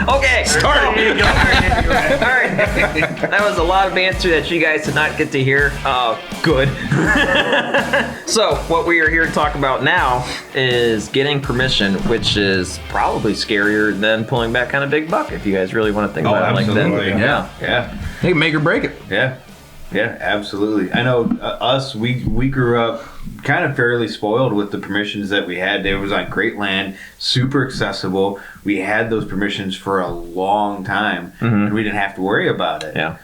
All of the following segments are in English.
Okay. Start. All right. That was a lot of banter that you guys did not get to hear. Good. So what we are here to talk about now is getting permission, which is probably scarier than pulling back on a big buck if you guys really want to think about it like that. Yeah. They can make or break it. Yeah, absolutely. I know us, we grew up kind of fairly spoiled with the permissions that we had. It was on great land, super accessible. We had those permissions for a long time, and we didn't have to worry about it. Yeah.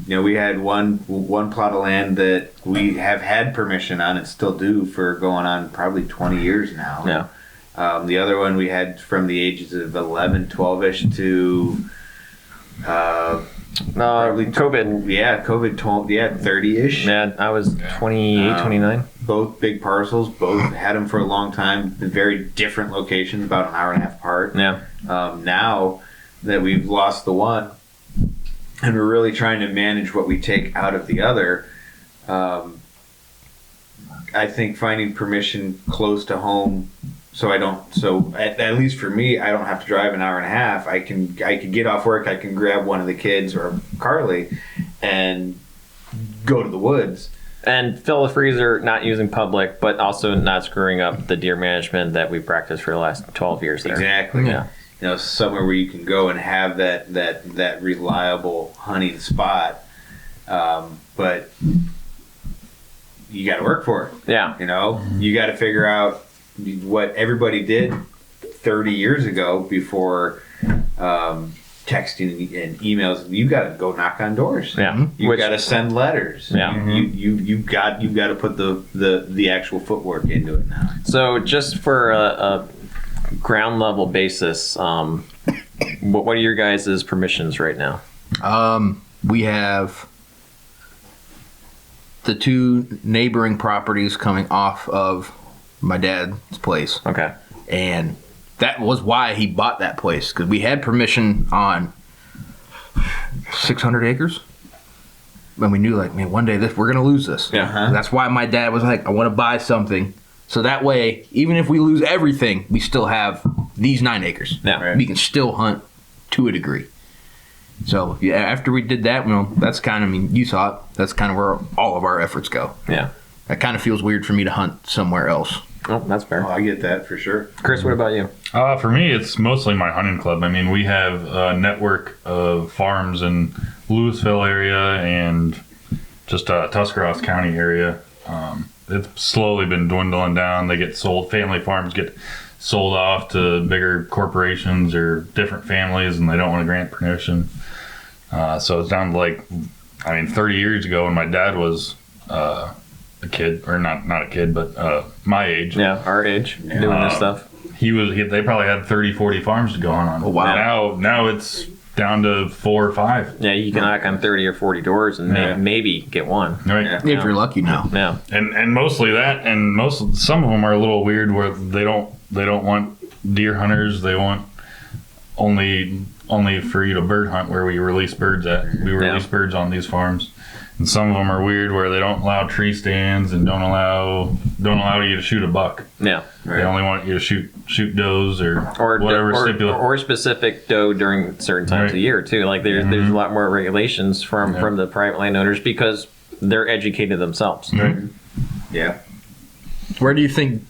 We had one plot of land that we have had permission on and still do for going on probably 20 years now. Yeah. The other one we had from the ages of 11, 12-ish to... COVID. Yeah, COVID 30-ish. Yeah, I was 28, 29. Both big parcels, both had them for a long time, in very different locations, about an hour and a half apart. Yeah. Now that we've lost the one, and we're really trying to manage what we take out of the other, I think finding permission close to home, so at least for me, I don't have to drive an hour and a half. I can get off work, I can grab one of the kids or Carly and go to the woods. And fill the freezer, not using public, but also not screwing up the deer management that we practiced for the last 12 years there. Exactly. Yeah. Somewhere where you can go and have that reliable hunting spot. But you got to work for it. Yeah. You got to figure out what everybody did 30 years ago before texting and emails. You got to go knock on doors. Yeah. You got to send letters. Yeah. You got to put the actual footwork into it now. So just for a ground level basis, what are your guys' permissions right now? We have the two neighboring properties coming off of my dad's place. Okay. And that was why he bought that place, because we had permission on 600 acres. And we knew, like, man, one day we're going to lose this. Yeah. Uh-huh. That's why my dad was like, I want to buy something. So that way, even if we lose everything, we still have these 9 acres. Yeah. Right. We can still hunt to a degree. So yeah, after we did that, that's kind of, you saw it. That's kind of where all of our efforts go. Yeah. It kind of feels weird for me to hunt somewhere else. Oh, that's fair. Oh, I get that for sure. Chris, what about you? For me, it's mostly my hunting club. I mean, we have a network of farms in Louisville area and just Tuscarawas County area. It's slowly been dwindling down. They get sold. Family farms get sold off to bigger corporations or different families, and they don't want to grant permission. So it's down to 30 years ago when my dad was a kid, or not a kid, but my age. Yeah, our age, doing this stuff. They probably had 30, 40 farms to go on. Oh, wow. Now it's down to 4 or 5. Yeah, you can knock on 30 or 40 doors and maybe get one. Right. Yeah. If you're lucky now. Yeah. And mostly that, and some of them are a little weird where they don't want deer hunters. They want only for you to bird hunt where we release birds at. We release birds on these farms. And some of them are weird where they don't allow tree stands and don't allow you to shoot a buck. Yeah. They only want you to shoot does or whatever stipulate. Or specific doe during certain times of the year too. Like there's a lot more regulations from the private landowners because they're educated themselves. Right. Yeah. Where do you think,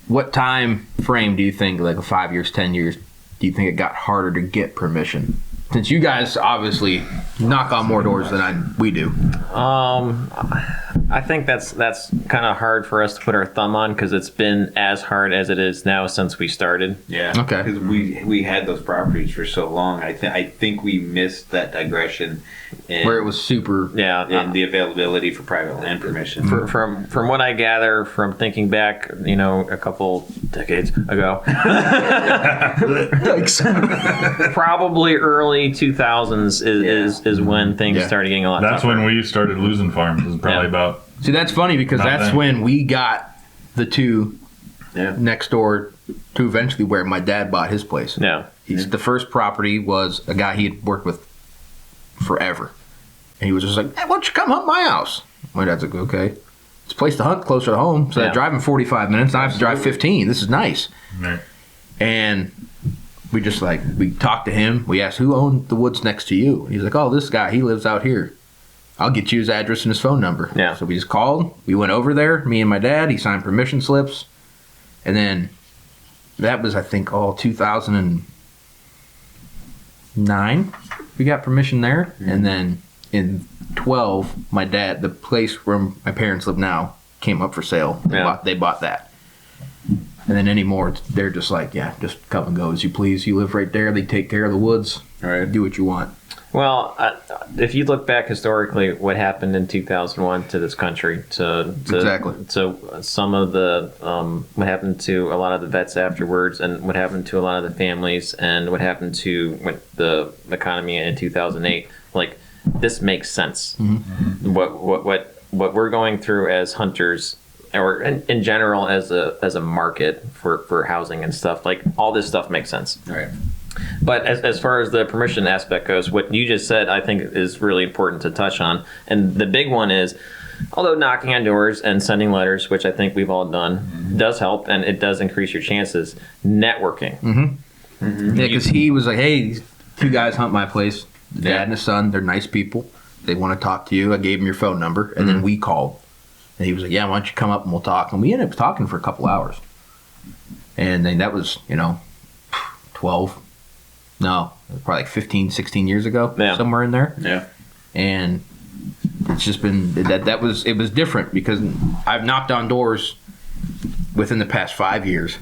what time frame do you think, like 5 years, 10 years, do you think it got harder to get permission? Since you guys obviously knock on more doors than we do. I think that's kind of hard for us to put our thumb on because it's been as hard as it is now since we started. Yeah. Okay. Because we had those properties for so long. I think we missed that digression Where it was super. in the availability for private land permission. From what I gather from thinking back, a couple decades ago, probably early 2000s is when things started getting a lot That's tougher. when we started losing farms. It was probably about. See, that's funny because that's when we got the two next door to eventually where my dad bought his place. Yeah. The first property was a guy he had worked with forever. And he was just like, hey, why don't you come hunt my house? My dad's like, okay. it's a place to hunt closer to home. So Yeah. I'm driving 45 minutes. Now I have to drive 15. This is nice. Right. And we talked to him. We asked, who owned the woods next to you? And he's like, oh, this guy, he lives out here. I'll get you his address and his phone number. Yeah. So we just called. We went over there, me and my dad. He signed permission slips. And then that was, I think, all 2009. We got permission there. Mm-hmm. And then in 12, my dad, the place where my parents live now, came up for sale. They bought that. And then anymore, they're just like, yeah, just come and go as you please. You live right there. They take care of the woods. All right. Do what you want. Well, if you look back historically, what happened in 2001 to this country, to Exactly. to some of the what happened to a lot of the vets afterwards, and what happened to a lot of the families, and what happened to the economy in 2008, like this makes sense. Mm-hmm. What we're going through as hunters, or in general as a market for housing and stuff, like all this stuff makes sense. All right. But as far as the permission aspect goes, what you just said, I think is really important to touch on. And the big one is, although knocking on doors and sending letters, which I think we've all done, does help and it does increase your chances, networking. Yeah, because he was like, hey, these two guys hunt my place. The dad Yeah. and his son, they're nice people. They want to talk to you. I gave him your phone number, and then we called. And he was like, yeah, why don't you come up and we'll talk. And we ended up talking for a couple hours. And then that was, probably like 15, 16 years ago, Yeah. somewhere in there. Yeah. And it's just been, it was different because I've knocked on doors within the past 5 years.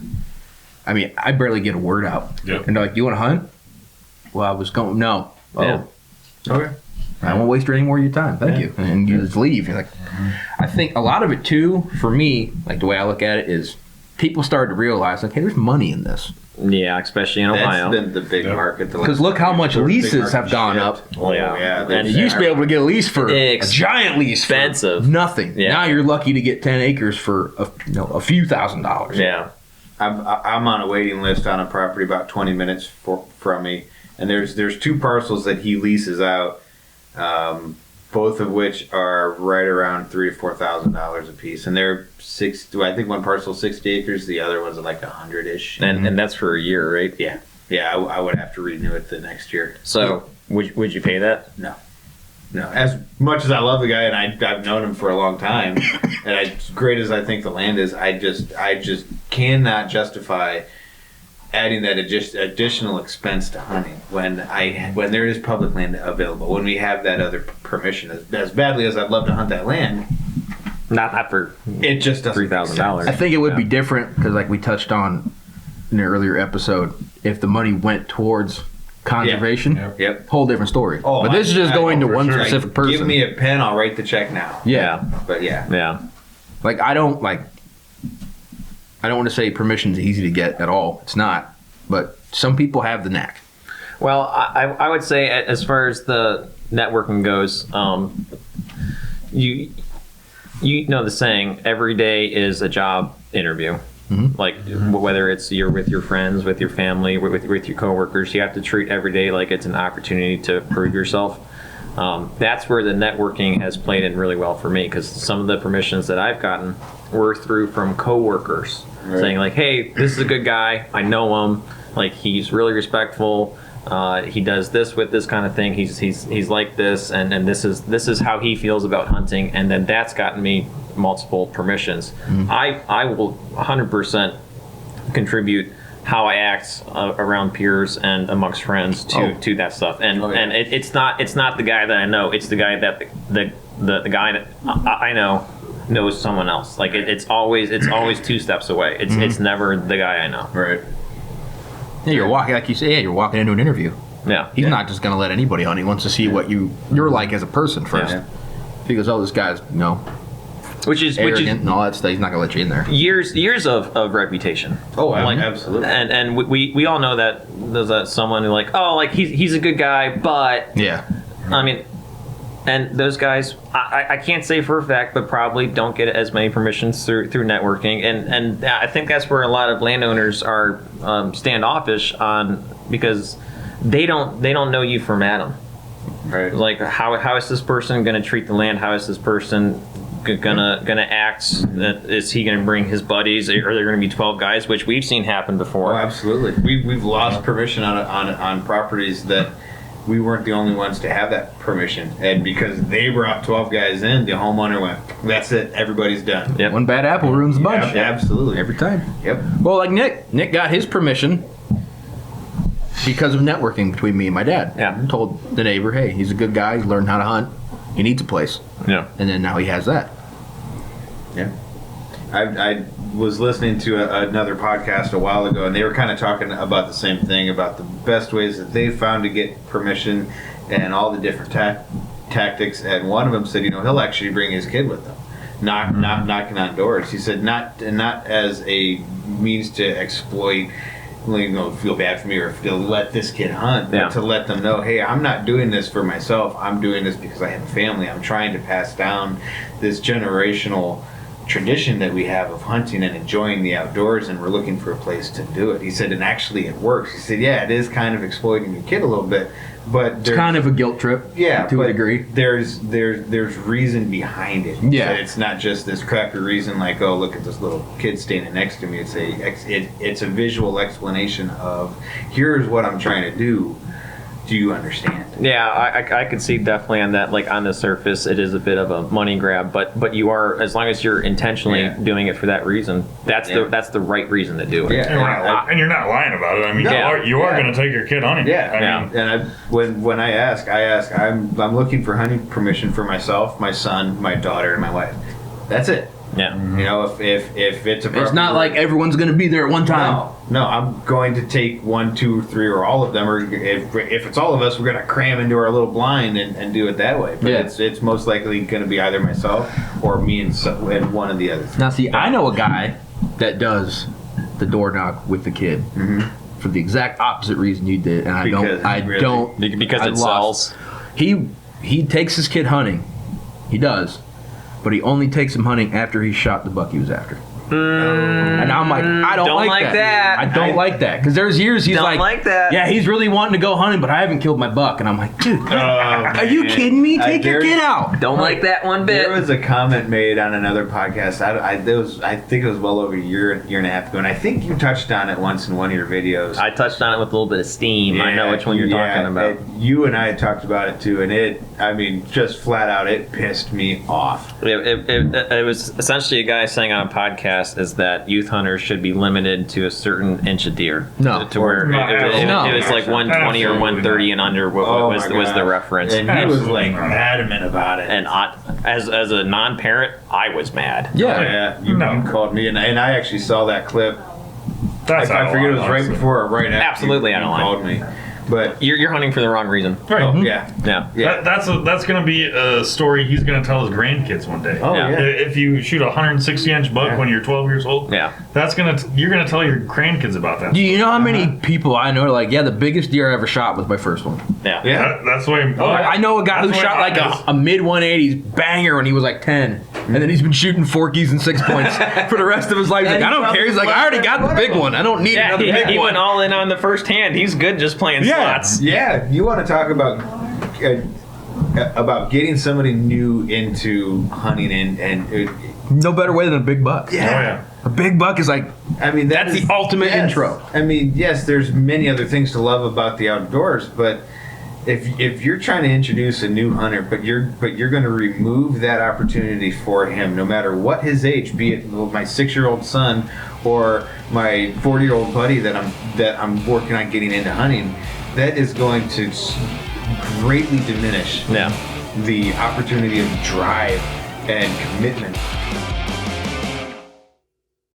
I mean, I barely get a word out. Yep. And they're like, you want to hunt? Well, I was going, no. Oh, Yeah. Okay. I won't waste any more of your time. Thank you. And you just leave. You're like, I think a lot of it too, for me, like the way I look at it is people started to realize, like, hey, there's money in this. Yeah, especially in Ohio. That's been the big Yeah. market. Because look how much leases have gone up. Oh, Yeah. yeah. And You used to be able to get a lease for a giant lease for Expensive. nothing. Yeah. Now you're lucky to get 10 acres for a few $1,000s. Yeah. I'm on a waiting list on a property about 20 minutes from me, and there's two parcels that he leases out, both of which are right around $3,000 to $4,000 a piece, and they're I think one parcel 60 acres, the other one's like 100-ish. And that's for a year, right? Yeah, I would have to renew it the next year. So would you pay that? No. As much as I love the guy and I've known him for a long time, and as great as I think the land is, I just cannot justify adding that additional expense to hunting when there is public land available, when we have that other permission. As badly as I'd love to hunt that land, Not for it just doesn't make sense. $3,000. I think it would be different because, like we touched on in an earlier episode, if the money went towards conservation, Yep. whole different story. Oh, but this is just I going know to for one sure. specific person. Give me a pen, I'll write the check now. yeah. But yeah. Yeah. Like I don't want to say permission's easy to get at all. It's not. But some people have the knack. Well, I would say as far as the networking goes, you know the saying, every day is a job interview. Mhm. Like whether it's you're with your friends, with your family, with your coworkers, you have to treat every day like it's an opportunity to prove yourself. That's where the networking has played in really well for me, because some of the permissions that I've gotten were from coworkers saying like, "Hey, this is a good guy. I know him. Like he's really respectful. He does this with this kind of thing. He's like this, and this is how he feels about hunting." And then that's gotten me multiple permissions. I will 100% contribute how I act around peers and amongst friends to that stuff. And and it's not the guy that I know. It's the guy that the guy that I know knows someone else. Like it's always 2 steps away. It's never the guy I know. Right. Yeah, you're walking, like you say, you're walking into an interview. Yeah. He's not just going to let anybody on. He wants to see what you're like as a person first. Yeah. If he goes, oh, this guy's Which is arrogant and all that stuff, he's not going to let you in there. years of reputation. Oh, Like, absolutely. And we all know that there's that someone who like, oh, like he's a good guy, but Yeah. I mean, and those guys, I can't say for a fact, but probably don't get as many permissions through networking, and I think that's where a lot of landowners are standoffish on, because they don't know you from Adam. Right. Like how is this person going to treat the land? How is this person gonna act? Is he gonna bring his buddies? Are there gonna be 12 guys? Which we've seen happen before. Oh, absolutely. We've lost permission on properties that we weren't the only ones to have that permission, and because they brought 12 guys in, the homeowner went, "That's it, everybody's done." Yep. One bad apple ruins the bunch. Yeah, absolutely. Every time. Yep. Well, like Nick got his permission because of networking between me and my dad. Yeah. Told the neighbor, hey, he's a good guy. He's learned how to hunt. He needs a place. Yeah. And then now he has that. Yeah. I was listening to another podcast a while ago, and they were kind of talking about the same thing, about the best ways that they found to get permission and all the different tactics. And one of them said, he'll actually bring his kid with him, not knocking on doors. He said not as a means to exploit, feel bad for me, or to let this kid hunt, but to let them know, hey, I'm not doing this for myself. I'm doing this because I have a family. I'm trying to pass down this generational tradition that we have of hunting and enjoying the outdoors, and we're looking for a place to do it. He said, and actually it works. He said, yeah, it is kind of exploiting your kid a little bit, but It's kind of a guilt trip. Yeah, to a degree. There's reason behind it. Yeah. It's not just this crappy reason like, oh, look at this little kid standing next to me. It's a visual explanation of, here's what I'm trying to do. Do you understand? Yeah, I could see definitely on that, like on the surface, it is a bit of a money grab, but you are, as long as you're intentionally doing it for that reason, that's the right reason to do it. Yeah. And you're not lying about it. I mean, you are going to take your kid hunting. Yeah, I mean, and when I ask, I'm looking for hunting permission for myself, my son, my daughter, and my wife. That's it. Yeah. If it's a It's not like everyone's going to be there at one time. No, I'm going to take 1, 2, 3, or all of them. Or if it's all of us, we're going to cram into our little blind and do it that way. But it's most likely going to be either myself or me and one of the other three. Now, see, I know a guy that does the door knock with the kid for the exact opposite reason you did, and Because it sells. He takes his kid hunting. He does. But he only takes him hunting after he shot the buck he was after. And I'm like, I don't like that. I don't like that. Because there's years he's like that. Yeah, he's really wanting to go hunting, but I haven't killed my buck. And I'm like, dude, are you kidding me? Take your kid out. Don't like that one bit. There was a comment made on another podcast. I think it was well over a year and a half ago, and I think you touched on it once in one of your videos. I touched on it with a little bit of steam. I know which one you're talking about. You and I had talked about it too, and just flat out, it pissed me off. It was essentially a guy saying on a podcast is that youth hunters should be limited to a certain inch of deer. No. To where it was like 120 or 130 and under was the reference. And he was like adamant about it. And as a non-parent, I was mad. Yeah. You called me, and I actually saw that clip. that's I forget it was right before or right after. Absolutely, you called me. But you're hunting for the wrong reason. Right. oh, yeah. That's going to be a story he's going to tell his grandkids one day. Oh, yeah. If you shoot a 160-inch buck when you're 12 years old, Yeah. you're going to tell your grandkids about that. Do you know how many people I know are like, yeah, the biggest deer I ever shot was my first one? Yeah. That's the way. I know a guy who shot like a mid 180s banger when he was like 10, and then he's been shooting forkies and 6 points for the rest of his life. He's like, I don't care. He's like, I already got the big one. I don't need another big He one. went all in on the first hand. He's good just playing slots. Yeah, you want to talk about getting somebody new into hunting and No better way than a big buck. yeah. A big buck is like, I mean, that's the ultimate intro. I mean, yes, there's many other things to love about the outdoors, but if you're trying to introduce a new hunter, but you're going to remove that opportunity for him, no matter what his age, be it my 6-year-old son or my 40-year-old buddy that I'm working on getting into hunting, that is going to greatly diminish the opportunity of drive and commitment.